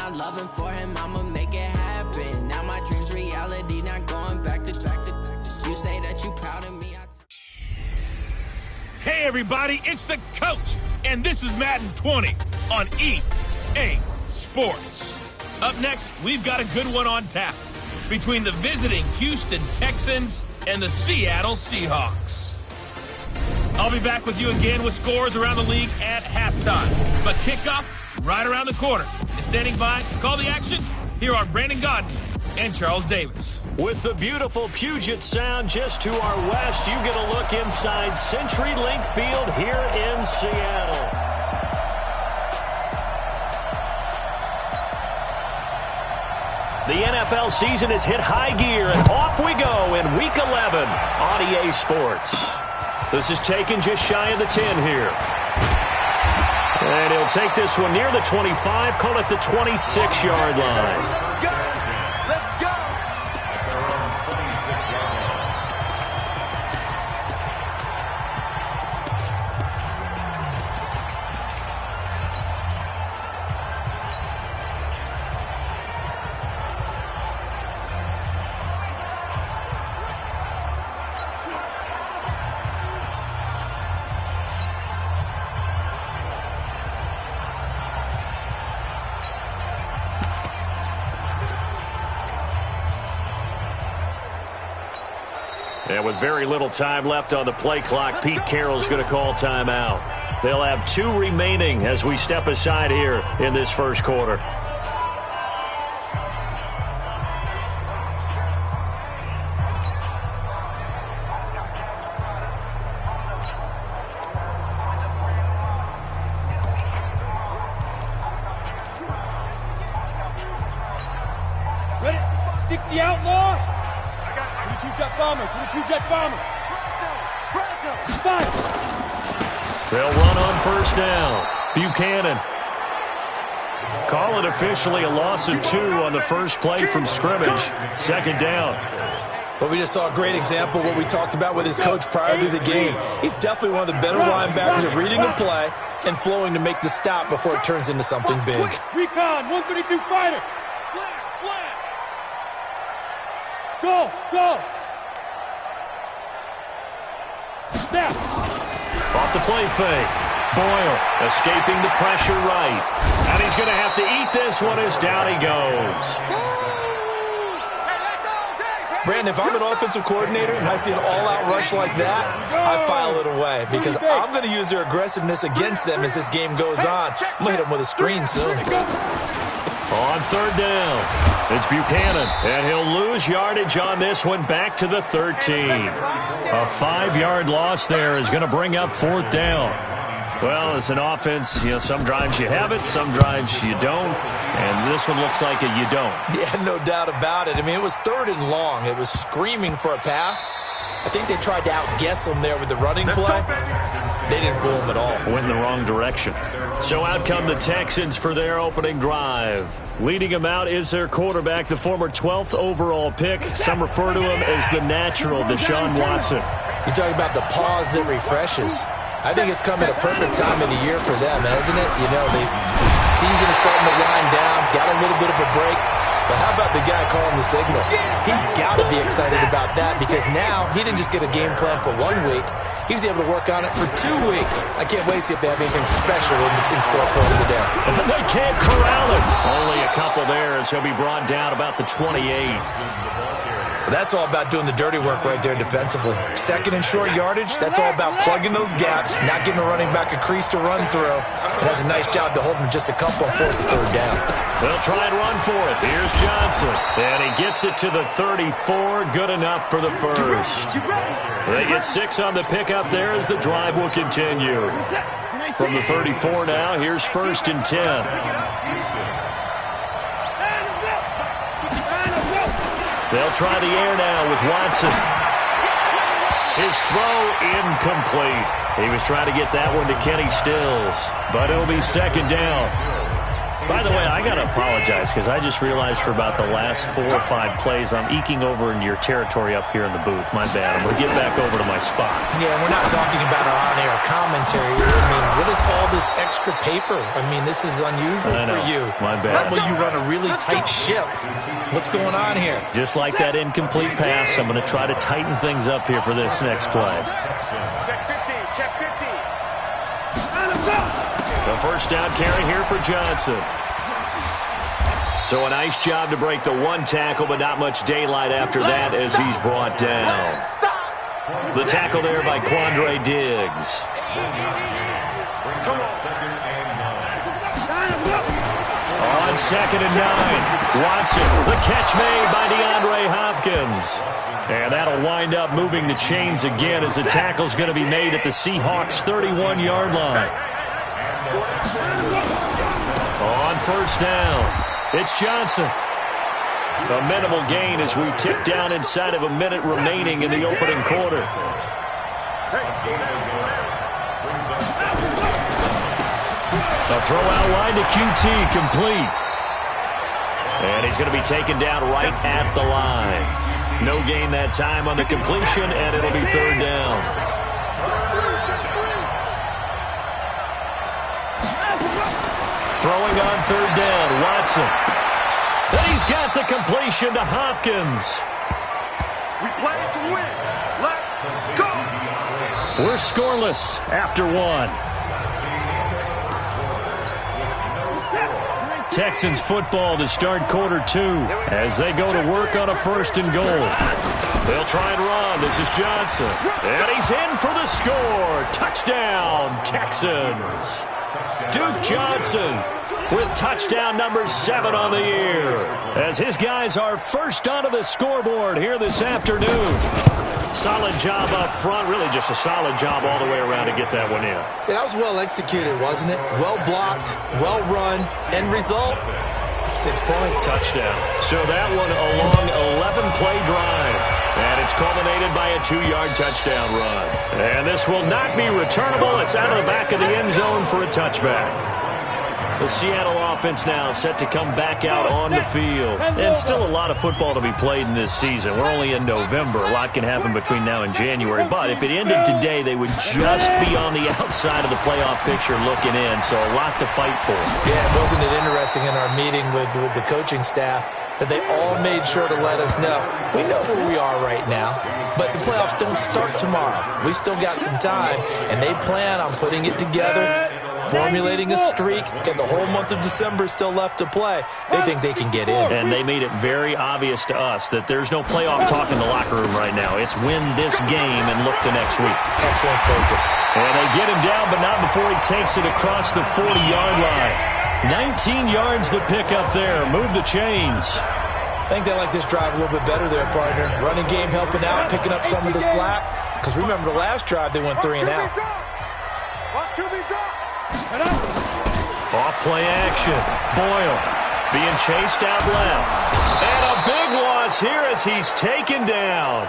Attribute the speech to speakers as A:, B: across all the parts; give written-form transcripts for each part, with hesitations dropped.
A: my loving for him, I'ma make it happen. Now my dreams reality, not going back to. You say that you proud of me.
B: Hey everybody, it's the coach, and this is Madden 20 on EA Sports. Up next, we've got a good one on tap between the visiting Houston Texans and the Seattle Seahawks. I'll be back with you again with scores around the league at halftime. But kickoff right around the corner. And standing by to call the action, here are Brandon Godden and Charles Davis.
C: With the beautiful Puget Sound just to our west, you get a look inside CenturyLink Field here in Seattle. The NFL season has hit high gear, and off we go in Week 11 on EA Sports. This is taken just shy of the 10 here. And he'll take this one near the 25, call it the 26-yard line. And with very little time left on the play clock, Pete Carroll's going to call timeout. They'll have 2 remaining as we step aside here in this first quarter.
D: Ready? 60 outlaw. 22-jet bomber, 22-jet bomber.
C: They'll run on first down. Buchanan. Call it officially a loss of 2 on the first play from scrimmage. Second down.
E: But we just saw a great example of what we talked about with his coach prior to the game. He's definitely one of the better linebackers at reading a play and flowing to make the stop before it turns into something big.
D: Recon, 132 fighter. Slam. Go. Snap.
C: Off the play fake. Boyle escaping the pressure right. And he's going to have to eat this one as down he goes.
E: Brandon, if I'm an offensive coordinator and I see an all-out rush like that, I file it away because I'm going to use their aggressiveness against them as this game goes on. I'm going to hit them with a screen soon.
C: On third down, it's Buchanan, and he'll lose yardage on this one back to the 13. A 5-yard loss there is going to bring up fourth down. Well, as an offense, some drives you have it, some drives you don't, and this one looks like you don't.
E: Yeah, no doubt about it. I mean, it was third and long. It was screaming for a pass. I think they tried to outguess him there with the running play. They didn't fool him at all.
C: Went in the wrong direction. So out come the Texans for their opening drive. Leading them out is their quarterback, the former 12th overall pick. Some refer to him as the natural, Deshaun Watson.
E: You talk about the pause that refreshes. I think it's come at a perfect time of the year for them, hasn't it? The season is starting to wind down, got a little bit of a break. But how about the guy calling the signals? He's got to be excited about that because now he didn't just get a game plan for 1 week. He was able to work on it for 2 weeks. I can't wait to see if they have anything special in store for him today.
C: They can't corral him. Only a couple there as he'll be brought down about the 28.
E: Well, that's all about doing the dirty work right there defensively. Second and short yardage, that's all about plugging those gaps, not giving a running back a crease to run through. And does a nice job to hold him just a couple and force the third down.
C: They'll try and run for it. Here's Johnson. And he gets it to the 34. Good enough for the first. They get 6 on the pickup there as the drive will continue. From the 34 now, here's first and 10. They'll try the air now with Watson. His throw incomplete. He was trying to get that one to Kenny Stills, but it'll be second down. By the way, I got to apologize because I just realized for about the last 4 or 5 plays, I'm eking over into your territory up here in the booth. My bad. I'm going to get back over to my spot.
E: Yeah, we're not talking about our on-air commentary. I mean, what is all this extra paper? I mean, this is unusual for you.
C: My bad.
E: Normally you run a really tight ship. What's going on here?
C: Just like that incomplete pass, I'm going to try to tighten things up here for this next play.
D: Check 15, check 15.
C: The first down carry here for Johnson. So a nice job to break the 1 tackle, but not much daylight after that as he's brought down. The tackle there by Quandre Diggs. On 2nd and 9, Watson, the catch made by DeAndre Hopkins. And that'll wind up moving the chains again as the tackle's going to be made at the Seahawks' 31-yard line. On 1st down, it's Johnson. A minimal gain as we tick down inside of a minute remaining in the opening quarter. A throw out line to QT, complete. And he's going to be taken down right at the line. No gain that time on the completion, and it'll be 3rd down. Throwing on 3rd down, Watson. And he's got the completion to Hopkins.
D: We play to win. Let's go.
C: We're scoreless after 1. Texans football to start quarter 2 as they go to work on a 1st and goal. They'll try and run. This is Johnson. And he's in for the score. Touchdown, Texans. Duke Johnson with touchdown number 7 on the year as his guys are first onto the scoreboard here this afternoon. Solid job up front, really just a solid job all the way around to get that one in.
E: Yeah, that was well executed, wasn't it? Well blocked, well run, end result, 6 points.
C: Touchdown. So that one a long 11-play drive. And it's culminated by a 2-yard touchdown run. And this will not be returnable. It's out of the back of the end zone for a touchback. The Seattle offense now set to come back out on the field. And still a lot of football to be played in this season. We're only in November. A lot can happen between now and January. But if it ended today, they would just be on the outside of the playoff picture looking in. So a lot to fight for.
E: Yeah, wasn't it interesting in our meeting with the coaching staff that they all made sure to let us know. We know where we are right now, but the playoffs don't start tomorrow. We still got some time, and they plan on putting it together, formulating a streak, and the whole month of December still left to play. They think they can get in.
C: And they made it very obvious to us that there's no playoff talk in the locker room right now. It's win this game and look to next week.
E: Excellent focus.
C: And they get him down, but not before he takes it across the 40-yard line. 19 yards to pick up there. Move the chains.
E: I think they like this drive a little bit better there, partner. Running game helping out, picking up some of the slack. Because remember, the last drive they went 3 and out.
C: Off play action. Boyle being chased out left. And a big loss here as he's taken down.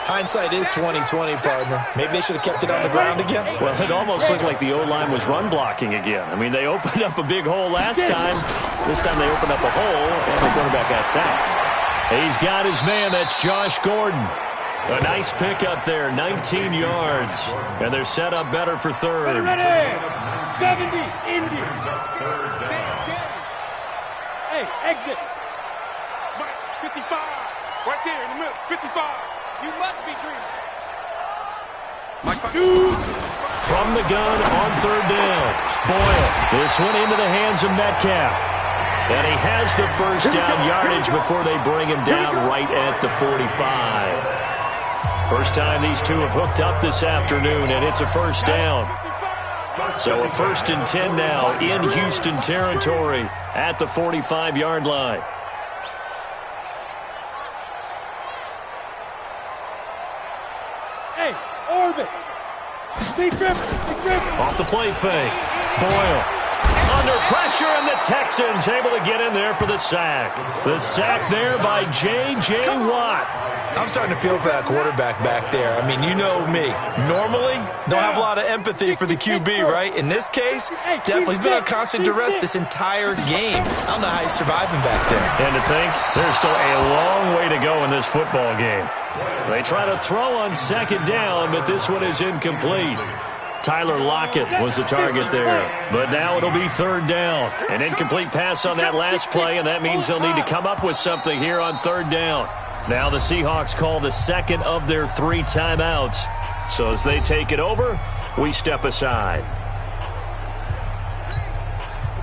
E: Hindsight is 20/20, partner. Maybe they should have kept it on the ground again.
C: Well, it almost looked like the O-line was run blocking again. I mean, they opened up a big hole last time. This time they opened up a hole, and the quarterback got sacked. He's got his man. That's Josh Gordon. A nice pickup there, 19 yards. And they're set up better for 3rd.
D: 70, Indians. Hey, exit. 55. Right there in the middle, 55. You must be dreaming.
C: From the gun on 3rd down. Boyle. This one into the hands of Metcalf. And he has the first down yardage before they bring him down right at the 45. First time these two have hooked up this afternoon, and it's a first down. So a 1st and 10 now in Houston territory at the 45-yard line.
D: Hey, orbit. Be driven.
C: Off the play fake. Boyle. Under pressure, and the Texans able to get in there for the sack. The sack there by J.J. Watt.
E: I'm starting to feel for that quarterback back there. I mean, you know me. Normally, don't have a lot of empathy for the QB, right? In this case, definitely. He's been on constant duress this entire game. I don't know how he's surviving back there.
C: And to think, there's still a long way to go in this football game. They try to throw on second down, but this one is incomplete. Tyler Lockett was the target there. But now it'll be third down. An incomplete pass on that last play, and that means they'll need to come up with something here on third down. Now the Seahawks call the second of their 3 timeouts. So as they take it over, we step aside.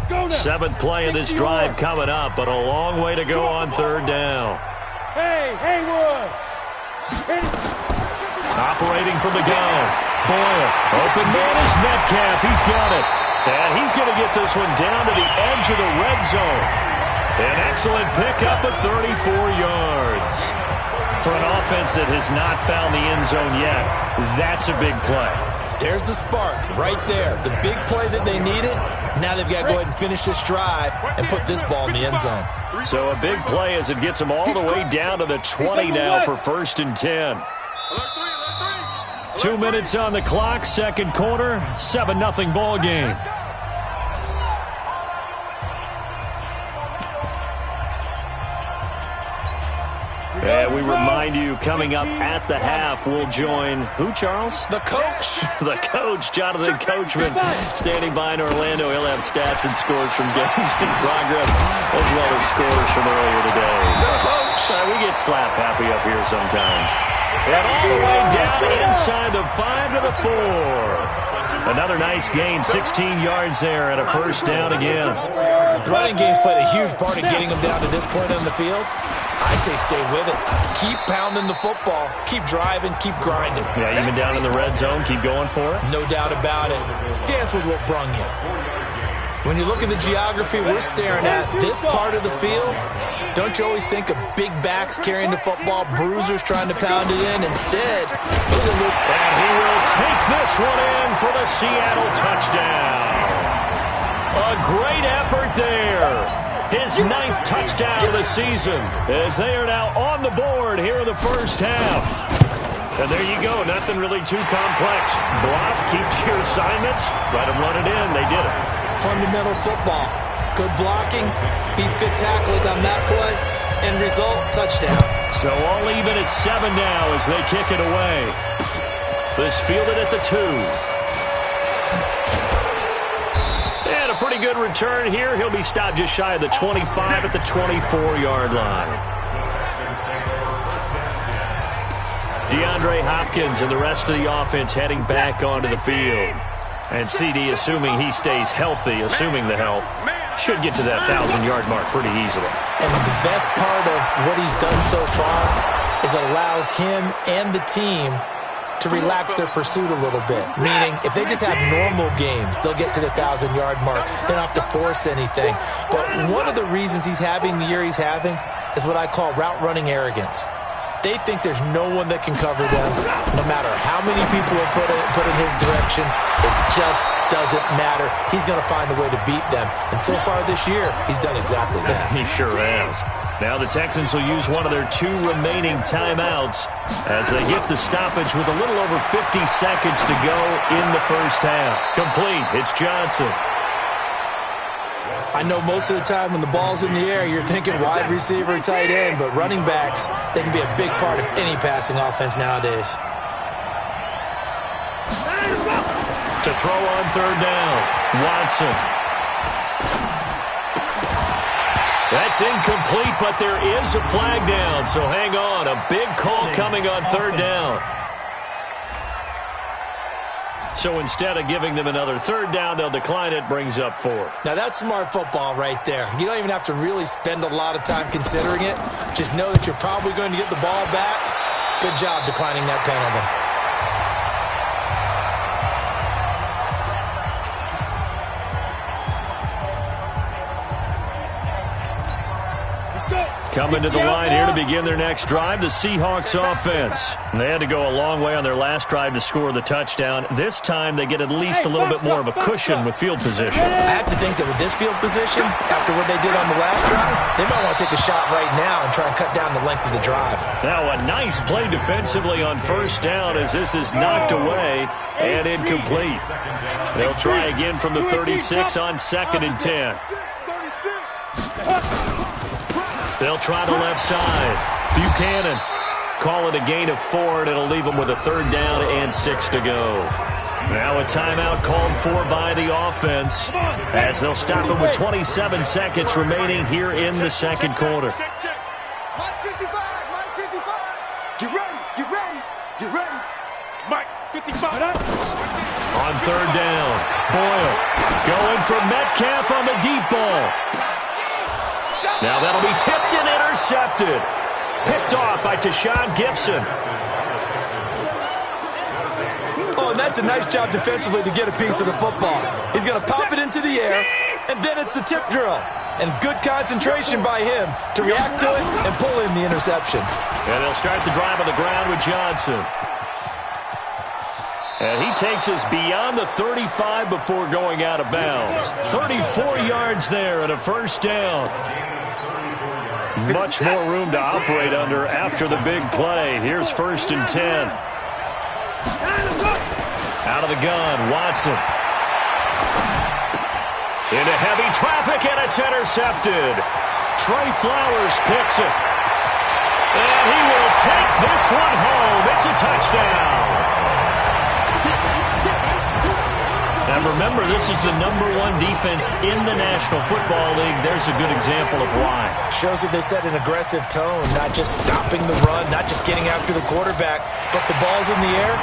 C: 7th play of this drive coming up, but a long way to go on third down.
D: Hey, Haywood!
C: Operating from the gun. Boyle. Open man is Metcalf. He's got it. And he's going to get this one down to the edge of the red zone. An excellent pickup of 34 yards. For an offense that has not found the end zone yet, that's a big play.
E: There's the spark right there. The big play that they needed. Now they've got to go ahead and finish this drive and put this ball in the end zone.
C: So a big play as it gets them all the way down to the 20 now for 1st and 10. 2 minutes on the clock, second quarter, 7-0 ball game. And we remind you, coming up at the half, we'll join who, Charles?
E: The coach.
C: The coach, Jonathan Coachman, standing by in Orlando. He'll have stats and scores from games in progress, as well as scores from earlier today.
E: The coach.
C: We get slap happy up here sometimes. And all the way down inside the 5 to the 4. Another nice gain, 16 yards there, and a first down again.
E: The running game's played a huge part in getting them down to this point on the field. I say stay with it. Keep pounding the football. Keep driving. Keep grinding.
C: Yeah, even down in the red zone, keep going for it.
E: No doubt about it. Dance with what brung you. When you look at the geography we're staring at, this part of the field, don't you always think of big backs carrying the football, bruisers trying to pound it in? Instead, look at Luke.
C: And he will take this one in for the Seattle touchdown. A great effort there. His 9th touchdown of the season as they are now on the board here in the first half. And there you go. Nothing really too complex. Block, keep your assignments, let them run it in. They did it.
E: Fundamental football. Good blocking, beats good tackling on that play. End result, touchdown.
C: So all even at 7 now as they kick it away. This fielded at the 2. And a pretty good return here. He'll be stopped just shy of the 25 at the 24-yard line. DeAndre Hopkins and the rest of the offense heading back onto the field. And CD, assuming he stays healthy, assuming the health, should get to that 1,000-yard mark pretty easily.
E: And the best part of what he's done so far is it allows him and the team to relax their pursuit a little bit. Meaning, if they just have normal games, they'll get to the 1,000-yard mark. They don't have to force anything. But one of the reasons he's having the year he's having is what I call route running arrogance. They think there's no one that can cover them. No matter how many people are put in his direction, it just doesn't matter. He's going to find a way to beat them. And so far this year, he's done exactly that.
C: He sure has. Now the Texans will use one of their 2 remaining timeouts as they get the stoppage with a little over 50 seconds to go in the first half. Complete. It's Johnson.
E: I know most of the time when the ball's in the air, you're thinking wide receiver, tight end, but running backs, they can be a big part of any passing offense nowadays.
C: To throw on third down, Watson. That's incomplete, but there is a flag down, so hang on. A big call coming on third down. So instead of giving them another third down, they'll decline it, brings up 4.
E: Now that's smart football right there. You don't even have to really spend a lot of time considering it. Just know that you're probably going to get the ball back. Good job declining that penalty.
C: Coming to the line here to begin their next drive, the Seahawks offense. They had to go a long way on their last drive to score the touchdown. This time they get at least a little bit more of a cushion with field position.
E: I have to think that with this field position, after what they did on the last drive, they might want to take a shot right now and try and cut down the length of the drive.
C: Now a nice play defensively on first down as this is knocked away and incomplete. They'll try again from the 36 on 2nd and 10. They'll try the left side. Buchanan call it a gain of 4, and it'll leave them with a 3rd down and 6 to go. Now a timeout called for by the offense as they'll stop it with 27 seconds remaining here in the second quarter.
D: Mike 55, Mike 55. Get ready, get ready, get ready. Mike 55.
C: On 3rd down, Boyle going for Metcalf on the deep ball. Now that'll be tipped and intercepted. Picked off by Tashawn Gibson.
E: Oh, and that's a nice job defensively to get a piece of the football. He's going to pop it into the air, and then it's the tip drill. And good concentration by him to react to it and pull in the interception.
C: And they'll start the drive on the ground with Johnson. And he takes us beyond the 35 before going out of bounds. 34 yards there and a 1st down. Much more room to operate under after the big play. Here's 1st and 10. Out of the gun, Watson. Into heavy traffic, and it's intercepted. Trey Flowers picks it. And he will take this one home. It's a touchdown. And remember, this is the #1 defense in the National Football League. There's a good example of why.
E: Shows that they set an aggressive tone, not just stopping the run, not just getting after the quarterback, but the ball's in the air.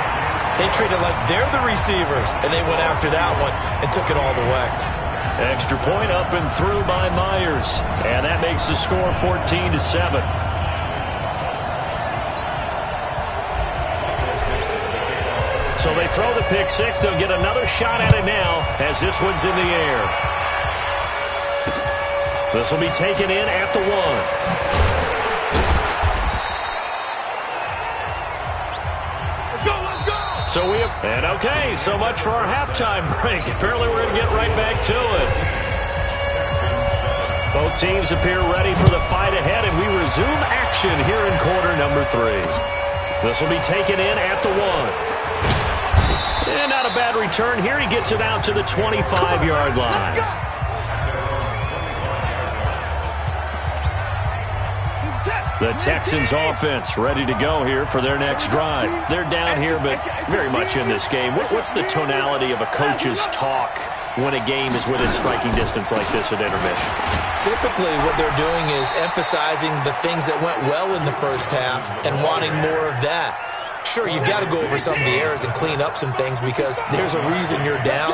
E: They treat it like they're the receivers, and they went after that one and took it all the way.
C: Extra point up and through by Myers. And that makes the score 14-7. So they throw the pick 6. They'll get another shot at it now as this one's in the air. This will be taken in at the 1. So we have, and okay, so much for our halftime break. Apparently we're going to get right back to it. Both teams appear ready for the fight ahead, and we resume action here in quarter number 3. This will be taken in at the 1. And not a bad return here. He gets it out to the 25-yard line. The Texans offense ready to go here for their next drive. They're down here, but very much in this game. What's the tonality of a coach's talk when a game is within striking distance like this at intermission?
E: Typically, what they're doing is emphasizing the things that went well in the first half and wanting more of that. Sure, you've got to go over some of the errors and clean up some things because there's a reason you're down.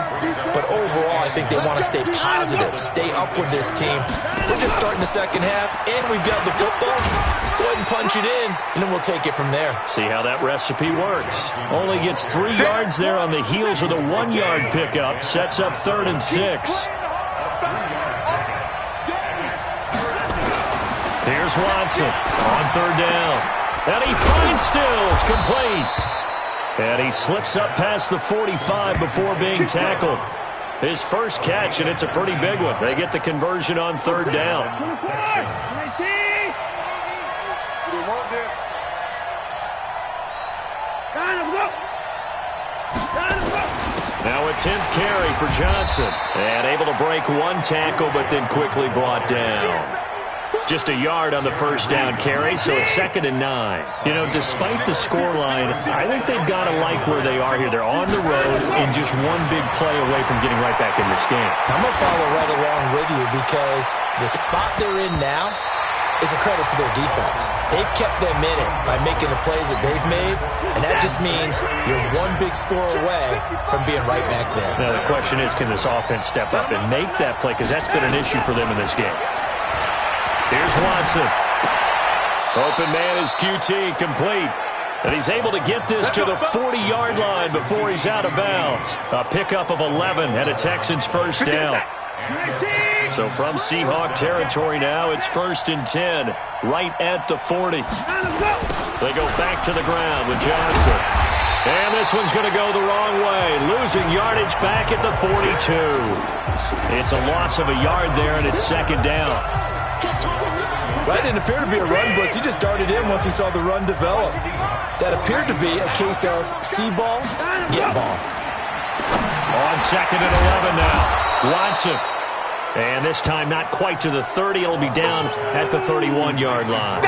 E: But overall, I think they want to stay positive, stay up with this team. We're just starting the second half, and we've got the football. Let's go ahead and punch it in, and then we'll take it from there.
C: See how that recipe works. Only gets 3 yards there on the heels of the 1-yard pickup. Sets up 3rd and 6. Here's Watson on 3rd down. And he finds Stills complete. And he slips up past the 45 before being tackled. His first catch, and it's a pretty big one. They get the conversion on 3rd down. Now a 10th carry for Johnson. And able to break 1 tackle, but then quickly brought down. Just a yard on the first down carry, so it's 2nd and 9. You know, despite the scoreline, I think they've got to like where they are here. They're on the road and just one big play away from getting right back in this game.
E: I'm going to follow right along with you because the spot they're in now is a credit to their defense. They've kept them in it by making the plays that they've made, and that just means you're one big score away from being right back there.
C: Now, the question is, can this offense step up and make that play? Because that's been an issue for them in this game. Here's Watson. Open man is QT, complete. And he's able to get this to the 40-yard line before he's out of bounds. A pickup of 11 and a Texans first down. So from Seahawk territory now, it's 1st and 10, right at the 40. They go back to the ground with Johnson. And this one's going to go the wrong way, losing yardage back at the 42. It's a loss of a yard there, and it's 2nd down.
E: That didn't appear to be a run blitz. He just darted in once he saw the run develop. That appeared to be a case of see ball, get ball.
C: On 2nd and 11 now, Watson. And this time not quite to the 30. It'll be down at the 31-yard line.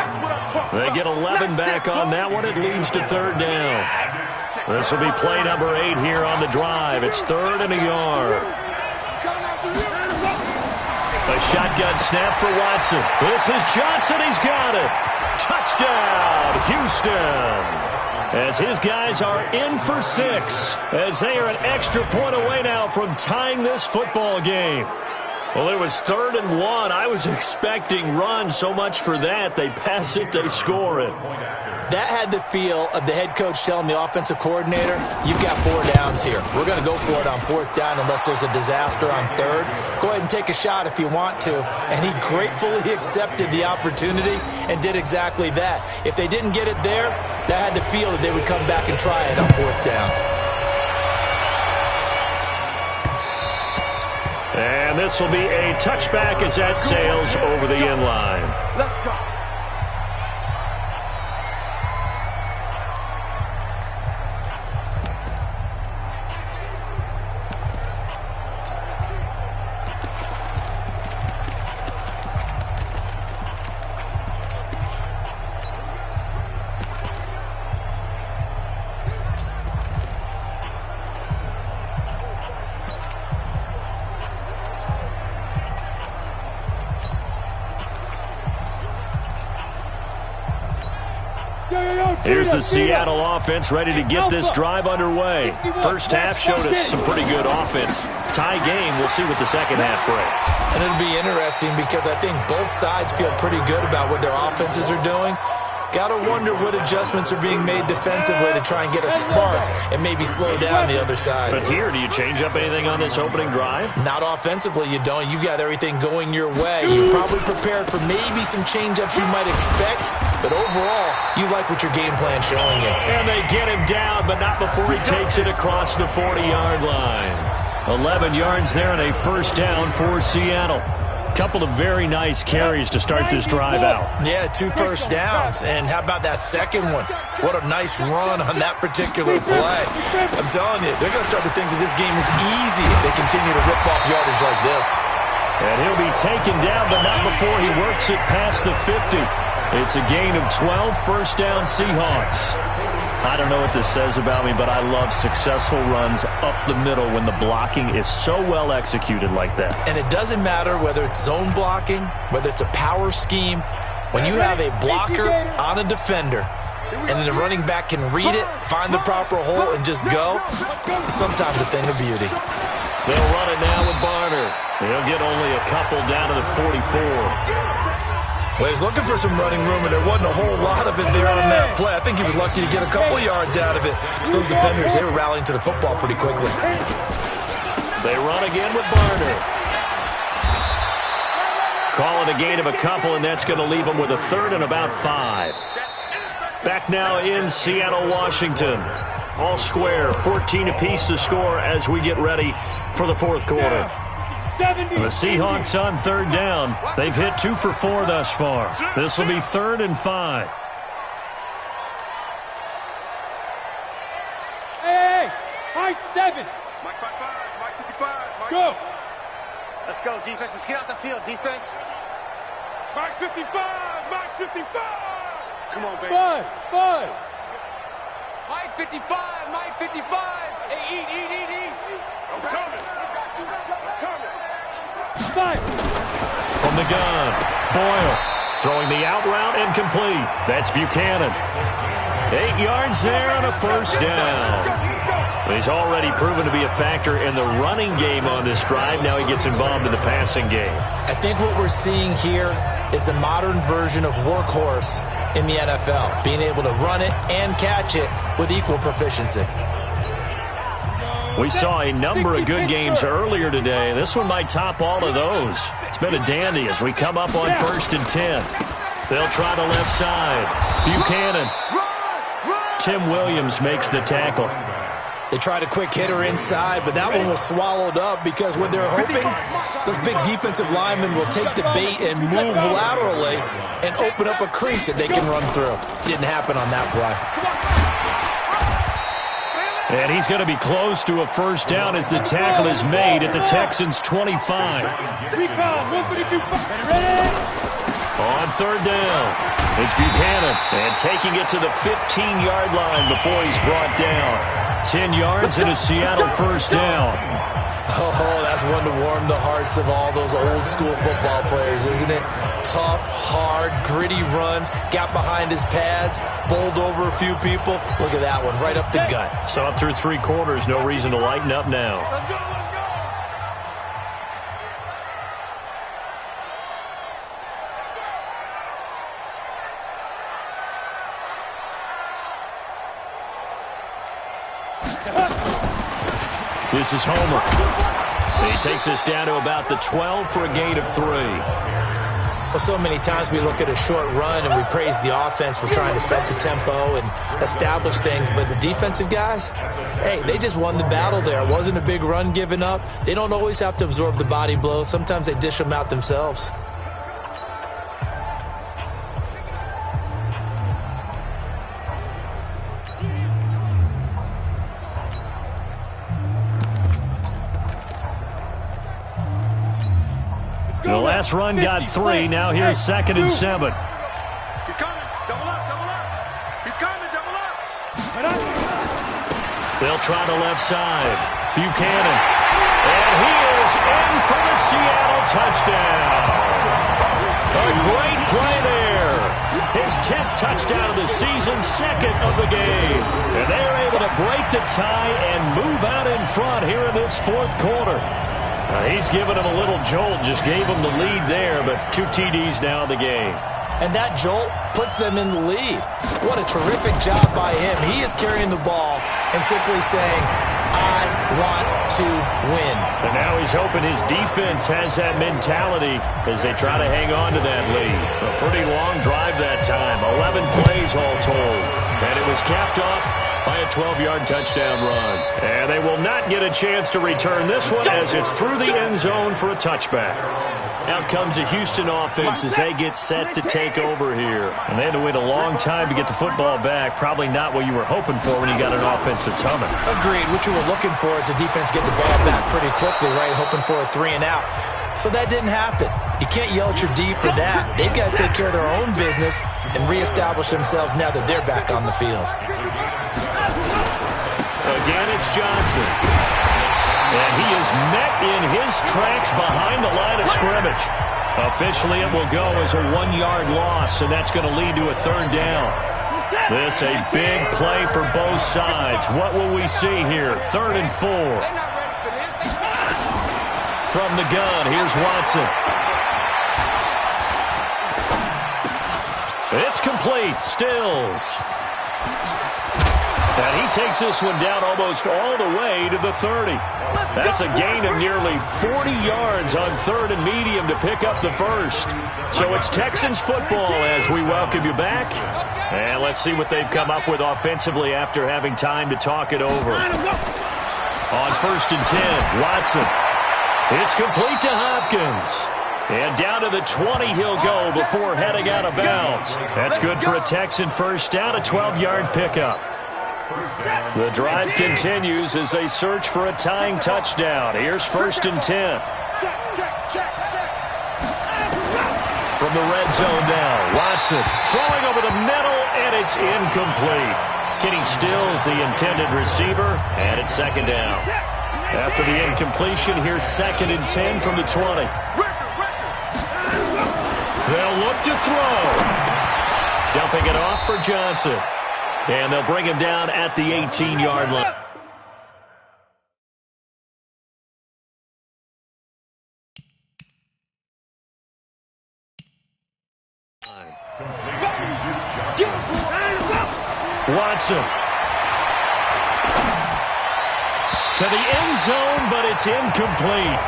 C: They get 11 back on that one. It leads to 3rd down. This will be play number 8 here on the drive. It's 3rd and a yard. A shotgun snap for Watson. This is Johnson. He's got it. Touchdown, Houston. As his guys are in for 6. As they are an extra point away now from tying this football game. Well, it was 3rd and 1. I was expecting run, so much for that. They pass it, they score it.
E: That had the feel of the head coach telling the offensive coordinator, you've got 4 downs here. We're going to go for it on 4th down unless there's a disaster on 3rd. Go ahead and take a shot if you want to. And he gratefully accepted the opportunity and did exactly that. If they didn't get it there, that had the feel that they would come back and try it on 4th down.
C: And this will be a touchback as that sails over the end line.
D: Let's go.
C: Here's the Seattle offense ready to get this drive underway. First half showed us some pretty good offense. Tie game, we'll see what the second half brings.
E: And it'll be interesting because I think both sides feel pretty good about what their offenses are doing. Got to wonder what adjustments are being made defensively to try and get a spark and maybe slow down the other side.
C: But here, do you change up anything on this opening drive?
E: Not offensively, you don't. You got everything going your way. You're probably prepared for maybe some change-ups you might expect, but overall, you like what your game plan's showing you.
C: And they get him down, but not before he takes it across the 40-yard line. 11 yards there and a 1st down for Seattle. Couple of very nice carries to start this drive out.
E: Yeah, 2 first downs. And how about that second one? What a nice run on that particular play. I'm telling you, they're going to start to think that this game is easy if they continue to rip off yardage like this.
C: And he'll be taken down, but not before he works it past the 50. It's a gain of 12, 1st down Seahawks. I don't know what this says about me, but I love successful runs up the middle when the blocking is so well executed like that.
E: And it doesn't matter whether it's zone blocking, whether it's a power scheme. When you have a blocker on a defender, and then the running back can read it, find the proper hole, and just go, sometimes a thing of beauty.
C: They'll run it now with Barner. He'll get only a couple down to the 44.
E: Well, he was looking for some running room, and there wasn't a whole lot of it there on that play. I think he was lucky to get a couple yards out of it. Because those defenders, they were rallying to the football pretty quickly.
C: They run again with Barner. Call it a gain of a couple, and that's going to leave them with a 3rd and about 5. Back now in Seattle, Washington. All square, 14 apiece to score as we get ready for the 4th quarter. The Seahawks on 3rd down. They've hit 2 for 4 thus far. This will be 3rd and 5.
D: Hey, high 7. Mike 55, Mike 55, Mike. Go.
F: Let's go, defense. Let's get out the field, defense.
D: Mike 55, Mike 55.
F: Come on, baby.
D: Buzz.
F: Mike 55, Mike 55. Hey, eat.
D: I'm coming.
C: From the gun, Boyle throwing the out route incomplete. That's Buchanan. 8 yards there on a 1st down. He's already proven to be a factor in the running game on this drive. Now he gets involved in the passing game.
E: I think what we're seeing here is the modern version of workhorse in the NFL, being able to run it and catch it with equal proficiency.
C: We saw a number of good games earlier today. This one might top all of those. It's been a dandy as we come up on 1st and 10. They'll try the left side. Buchanan. Tim Williams makes the tackle.
E: They tried a quick hitter inside, but that one was swallowed up because what they're hoping, those big defensive linemen will take the bait and move laterally and open up a crease that they can run through. Didn't happen on that play.
C: And he's going to be close to a first down as the tackle is made at the Texans' 25. On 3rd down, it's Buchanan, and taking it to the 15-yard line before he's brought down. 10 yards and a Seattle first down.
E: Oh, that's one to warm the hearts of all those old-school football players, isn't it? Tough, hard, gritty run, got behind his pads, bowled over a few people. Look at that one, right up the gut.
C: So up through 3 quarters, no reason to lighten up now.
D: Let's go.
C: This is Homer. He takes us down to about the 12 for a gain of 3.
E: Well, so many times we look at a short run and we praise the offense for trying to set the tempo and establish things, but the defensive guys, hey, they just won the battle there. It wasn't a big run given up. They don't always have to absorb the body blows. Sometimes they dish them out themselves.
C: The last run got 3. Now here's 2nd and 7.
D: He's coming. Double up. He's coming. Double up.
C: They'll try the left side. Buchanan. And he is in for the Seattle touchdown. A great play there. His 10th touchdown of the season, 2nd of the game. And they're able to break the tie and move out in front here in this 4th quarter. He's given him a little jolt, just gave him the lead there, but 2 TDs now in the game.
E: And that jolt puts them in the lead. What a terrific job by him. He is carrying the ball and simply saying, I want to win.
C: And now he's hoping his defense has that mentality as they try to hang on to that lead. A pretty long drive that time, 11 plays all told. And it was capped off by a 12-yard touchdown run. And they will not get a chance to return this one as it's through the end zone for a touchback. Out comes the Houston offense as they get set to take over here. And they had to wait a long time to get the football back. Probably not what you were hoping for when you got an offense that's humming.
E: Agreed. What you were looking for is the defense get the ball back pretty quickly, right? Hoping for a 3 and out. So that didn't happen. You can't yell at your D for that. They've got to take care of their own business and reestablish themselves now that they're back on the field.
C: Again, it's Johnson. And he is met in his tracks behind the line of scrimmage. Officially, it will go as a 1-yard loss, and that's going to lead to a 3rd down. This a big play for both sides. What will we see here? 3rd and 4. From the gun, here's Watson. It's complete. Stills. And he takes this one down almost all the way to the 30. That's a gain of nearly 40 yards on 3rd and medium to pick up the first. So it's Texans football as we welcome you back. And let's see what they've come up with offensively after having time to talk it over. On 1st and 10, Watson. It's complete to Hopkins. And down to the 20 he'll go before heading out of bounds. That's good for a Texan first down, a 12-yard pickup. The drive continues as they search for a tying touchdown. Here's 1st and 10. From the red zone now, Watson throwing over the middle, and it's incomplete. Kenny Stills, the intended receiver, and it's 2nd down. After the incompletion, here's 2nd and 10 from the 20. They'll look to throw. Dumping it off for Johnson. And they'll bring him down at the 18-yard line. Watson. To the end zone, but it's incomplete.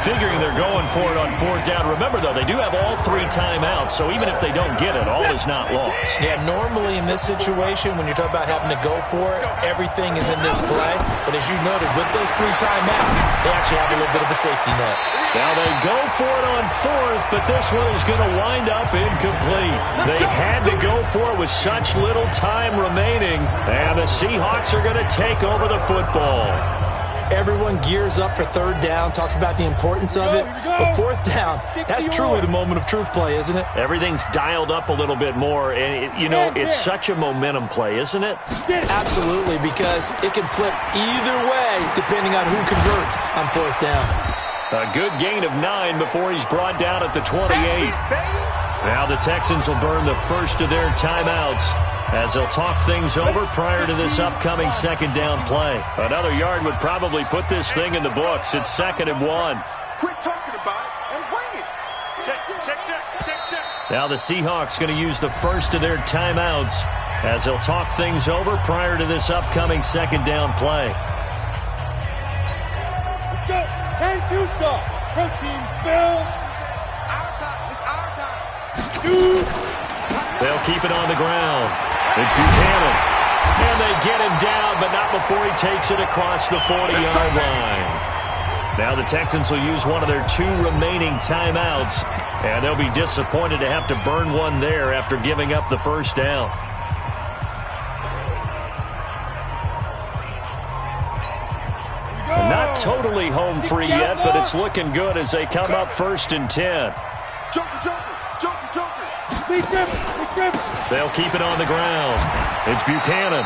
C: Figuring they're going for it on fourth down. Remember, though, they do have all 3 timeouts, so even if they don't get it, all is not lost.
E: Yeah, normally in this situation, when you're talking about having to go for it, everything is in this play. But as you noted, with those 3 timeouts, they actually have a little bit of a safety net.
C: Now they go for it on fourth, but this one is going to wind up incomplete. They had to go for it with such little time remaining, and the Seahawks are going to take over the football.
E: Everyone gears up for third down, talks about the importance of it. But fourth down, that's truly the moment of truth play, isn't it?
C: Everything's dialed up a little bit more, and, it's such a momentum play, isn't it?
E: Absolutely, because it can flip either way depending on who converts on fourth down.
C: A good gain of 9 before he's brought down at the 28. Now the Texans will burn the first of their timeouts as they'll talk things over prior to this upcoming second down play. Another yard would probably put this thing in the books. It's 2nd and 1.
D: Quit talking about it and bring it. Check.
C: Now the Seahawks going to use the first of their timeouts as they'll talk things over prior to this upcoming second down play.
D: Let's go. 10-2 start. Protein spill. Our time. It's our time. 2.
C: They'll keep it on the ground. It's Buchanan. And they get him down, but not before he takes it across the 40-yard line. Now the Texans will use one of their 2 remaining timeouts, and they'll be disappointed to have to burn one there after giving up the first down. Not totally home free yet, but it's looking good as they come up 1st and 10.
D: Joker.
C: They'll keep it on the ground. It's Buchanan.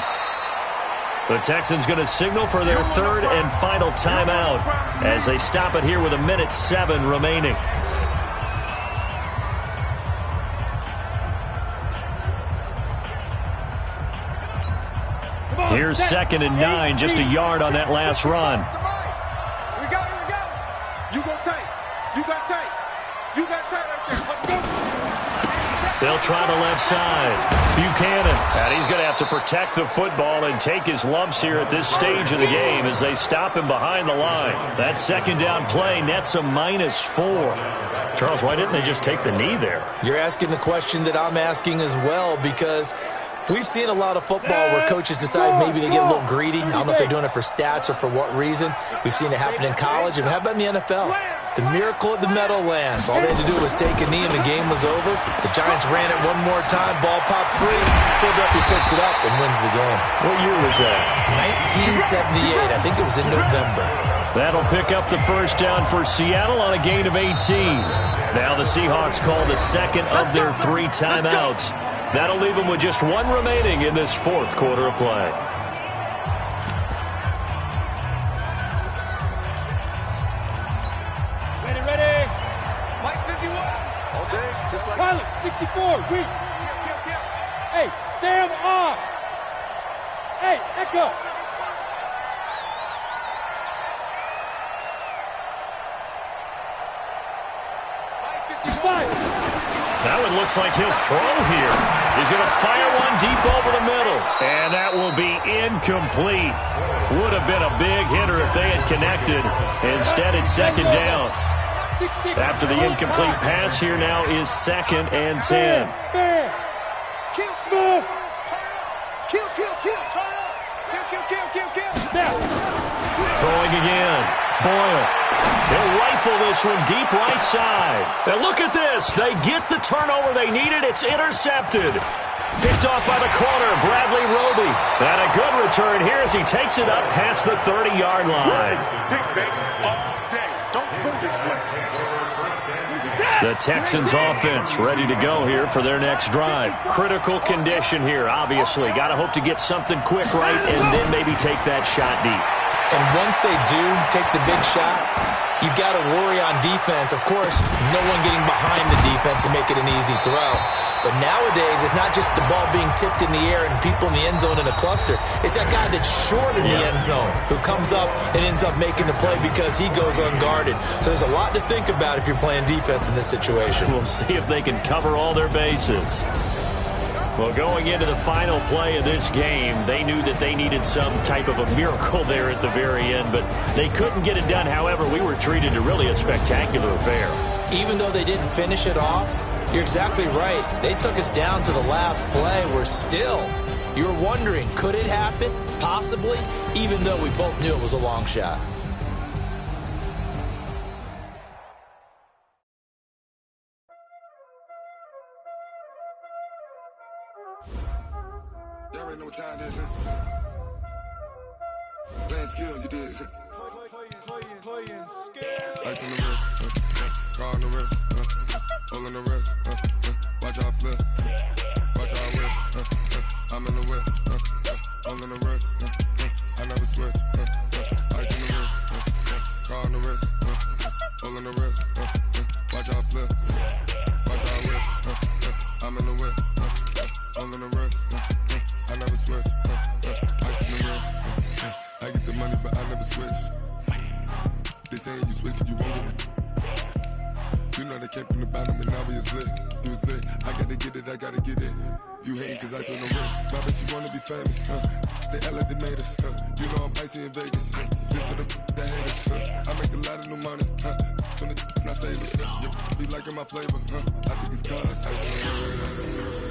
C: The Texans going to signal for their 3rd and final timeout as they stop it here with 1:07 remaining. Here's 2nd and 9, just a yard on that last run.
D: We go. You go tight. You got tight right there. Let's go.
C: They'll try the left side. Buchanan. And he's going to have to protect the football and take his lumps here at this stage of the game as they stop him behind the line. That second down play nets a -4. Charles, why didn't they just take the knee there?
E: You're asking the question that I'm asking as well, because we've seen a lot of football where coaches decide maybe they get a little greedy. I don't know if they're doing it for stats or for what reason. We've seen it happen in college. And how about in the NFL? The miracle at the Meadowlands. All they had to do was take a knee and the game was over. The Giants ran it one more time. Ball popped free. Philadelphia picks it up and wins the game.
C: What year was that?
E: 1978. I think it was in November.
C: That'll pick up the first down for Seattle on a gain of 18. Now the Seahawks call the second of their 3 timeouts. That'll leave them with just 1 remaining in this 4th quarter of play.
D: Ready. Mike 51. All day, just like Pilot 64. Weak. Kill. Hey, Sam off. Hey, Echo. Mike 55.
C: Now it looks like he'll throw here. He's going to fire one deep over the middle. And that will be incomplete. Would have been a big hitter if they had connected. Instead, it's 2nd down. After the incomplete pass, here now is 2nd and 10.
D: Kill. Turn up. Kill. Turn up. Kill.
C: Throwing again. Boyle. They'll rifle this one deep right side. And look at this. They get the turnover they needed. It's intercepted. Picked off by the corner, Bradley Roby. And a good return here as he takes it up past the 30-yard line. The Texans offense ready to go here for their next drive. Critical condition here, obviously. Got to hope to get something quick right and then maybe take that shot deep.
E: And once they do take the big shot, you've got to worry on defense. Of course, no one getting behind the defense and make it an easy throw. But nowadays, it's not just the ball being tipped in the air and people in the end zone in a cluster. It's that guy that's short in the end zone who comes up and ends up making the play because he goes unguarded. So there's a lot to think about if you're playing defense in this situation.
C: We'll see if they can cover all their bases. Well, going into the final play of this game, they knew that they needed some type of a miracle there at the very end, but they couldn't get it done. However, we were treated to really a spectacular affair.
E: Even though they didn't finish it off, you're exactly right. They took us down to the last play. We're still, you're wondering, could it happen? Possibly, even though we both knew it was a long shot.
G: Y'all already know what time this is. Playing skills, you did. Playing skills. Ice on the wrist, car on the wrist, hole in the wrist, watch out flip, watch out whip, I'm in the whip, hole in the wrist, I never switch, ice on the wrist, car on the wrist, hole in the wrist, watch out flip, watch out whip, I'm in the whip, hole in the wrist, I never switch, ice in the wrist, I get the money but I never switch. They saying you switch, you won't get it. You know they came from the bottom and now we is lit. You was lit, I gotta get it, I gotta get it. You hating cause I on the wrist. My bitch, you wanna be famous, They act like they made us, You know I'm icy in Vegas, This for the that haters, I make a lot of new money, When it's not saving, You be liking my flavor, I think it's cause ice on the wrist.